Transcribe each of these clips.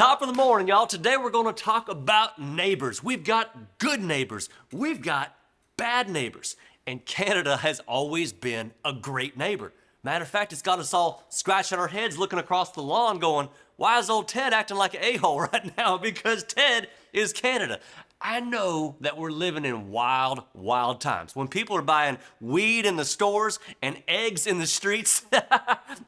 Top of the morning, y'all. Today we're going to talk about neighbors. We've got good neighbors. We've got bad neighbors. And Canada has always been a great neighbor. Matter of fact, it's got us all scratching our heads looking across the lawn going, why is old Ted acting like an a-hole right now? Because Ted is Canada. I know that we're living in wild, wild times. When people are buying weed in the stores and eggs in the streets,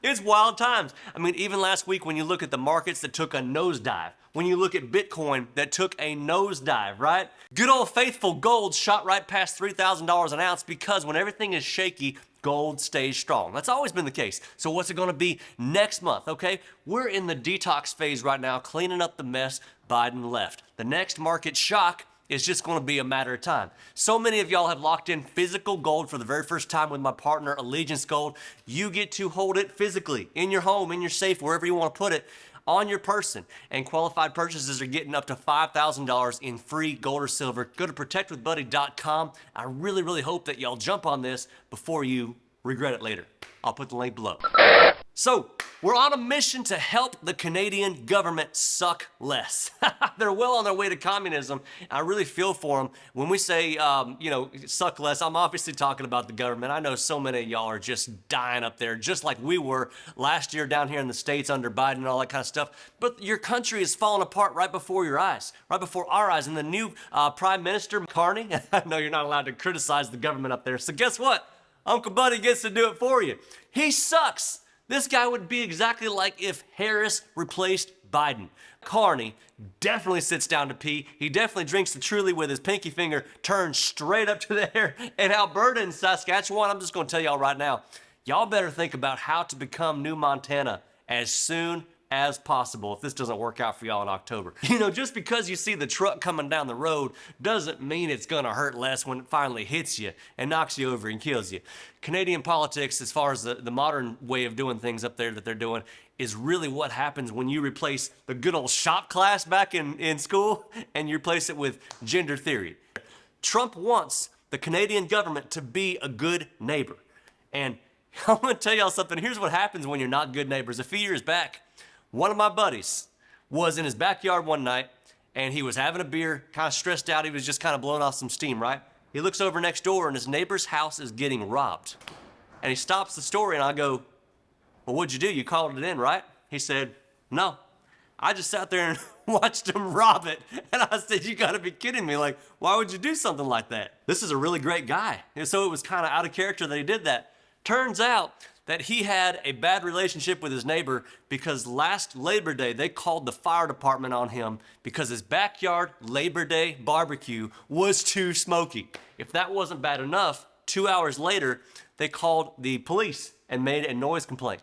it's wild times. I mean, even last week when you look at the markets that took a nosedive, when you look at Bitcoin that took a nosedive, right? Good old faithful gold shot right past $3,000 an ounce because when everything is shaky, gold stays strong. That's always been the case. So what's it gonna be next month, okay? We're in the detox phase right now, cleaning up the mess Biden left. The next market shock is just gonna be a matter of time. So many of y'all have locked in physical gold for the very first time with my partner, Allegiance Gold. You get to hold it physically, in your home, in your safe, wherever you wanna put it, on your person. And qualified purchases are getting up to $5,000 in free gold or silver. Go to protectwithbuddy.com. I really, really hope that y'all jump on this before you regret it later. I'll put the link below. So, we're on a mission to help the Canadian government suck less. They're well on their way to communism. I really feel for them. When we say, suck less, I'm obviously talking about the government. I know so many of y'all are just dying up there, just like we were last year down here in the States under Biden and all that kind of stuff. But your country is falling apart right before your eyes, right before our eyes. And the new Prime Minister, Carney, I know you're not allowed to criticize the government up there. So guess what? Uncle Buddy gets to do it for you. He sucks. This guy would be exactly like if Harris replaced Biden. Carney definitely sits down to pee. He definitely drinks the Truly with his pinky finger turned straight up to the air. And Alberta and Saskatchewan, I'm just going to tell y'all right now, y'all better think about how to become new Montana as soon as possible if this doesn't work out for y'all in October. You know, just because you see the truck coming down the road doesn't mean it's gonna hurt less when it finally hits you and knocks you over and kills you. Canadian politics, as far as the modern way of doing things up there that they're doing, is really what happens when you replace the good old shop class back in school and you replace it with gender theory. Trump wants the Canadian government to be a good neighbor. And I'm gonna tell y'all something. Here's what happens when you're not good neighbors. A few years back, one of my buddies was in his backyard one night and he was having a beer, kind of stressed out. He was just kind of blowing off some steam, right? He looks over next door and his neighbor's house is getting robbed. And he stops the story and I go, well, what'd you do? You called it in, right? He said, no, I just sat there and watched him rob it. And I said, you gotta be kidding me. Like, why would you do something like that? This is a really great guy. And so it was kind of out of character that he did that. Turns out that he had a bad relationship with his neighbor because last Labor Day, they called the fire department on him because his backyard Labor Day barbecue was too smoky. If that wasn't bad enough, 2 hours later, they called the police and made a noise complaint.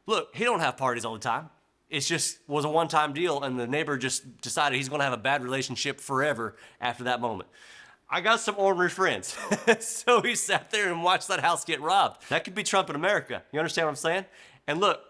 Look, he don't have parties all the time. It just was a one-time deal and the neighbor just decided he's gonna have a bad relationship forever after that moment. I got some ornery friends. So he sat there and watched that house get robbed. That could be Trump in America. You understand what I'm saying? And look,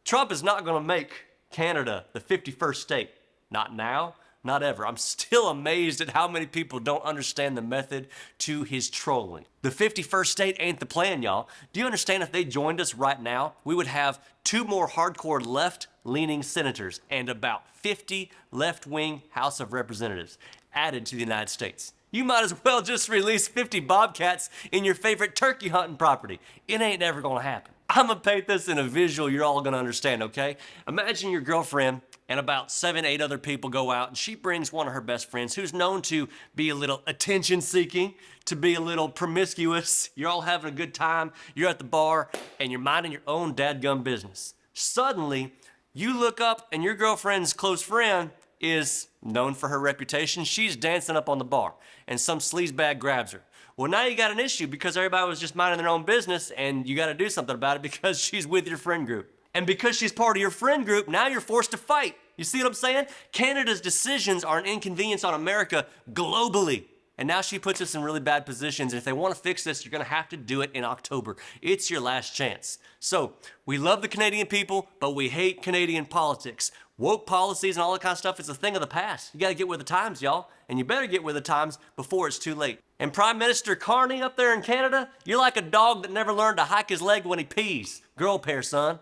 Trump is not gonna make Canada the 51st state. Not now, not ever. I'm still amazed at how many people don't understand the method to his trolling. The 51st state ain't the plan, y'all. Do you understand if they joined us right now, we would have 2 more hardcore left-leaning senators and about 50 left-wing House of Representatives added to the United States. You might as well just release 50 bobcats in your favorite turkey hunting property. It ain't never gonna happen. I'm gonna paint this in a visual you're all gonna understand, okay? Imagine your girlfriend and about 7, 8 other people go out and she brings one of her best friends who's known to be a little attention-seeking, to be a little promiscuous. You're all having a good time, you're at the bar, and you're minding your own dadgum business. Suddenly, you look up and your girlfriend's close friend is known for her reputation. She's dancing up on the bar and some sleazebag grabs her. Well, now you got an issue because everybody was just minding their own business and you got to do something about it because she's with your friend group. And because she's part of your friend group, now you're forced to fight. You see what I'm saying? Canada's decisions are an inconvenience on America globally. And now she puts us in really bad positions. And if they want to fix this, you're going to have to do it in October. It's your last chance. So we love the Canadian people, but we hate Canadian politics. Woke policies and all that kind of stuff is a thing of the past. You got to get with the times, y'all. And you better get with the times before it's too late. And Prime Minister Carney up there in Canada, you're like a dog that never learned to hike his leg when he pees. Girl pair, son.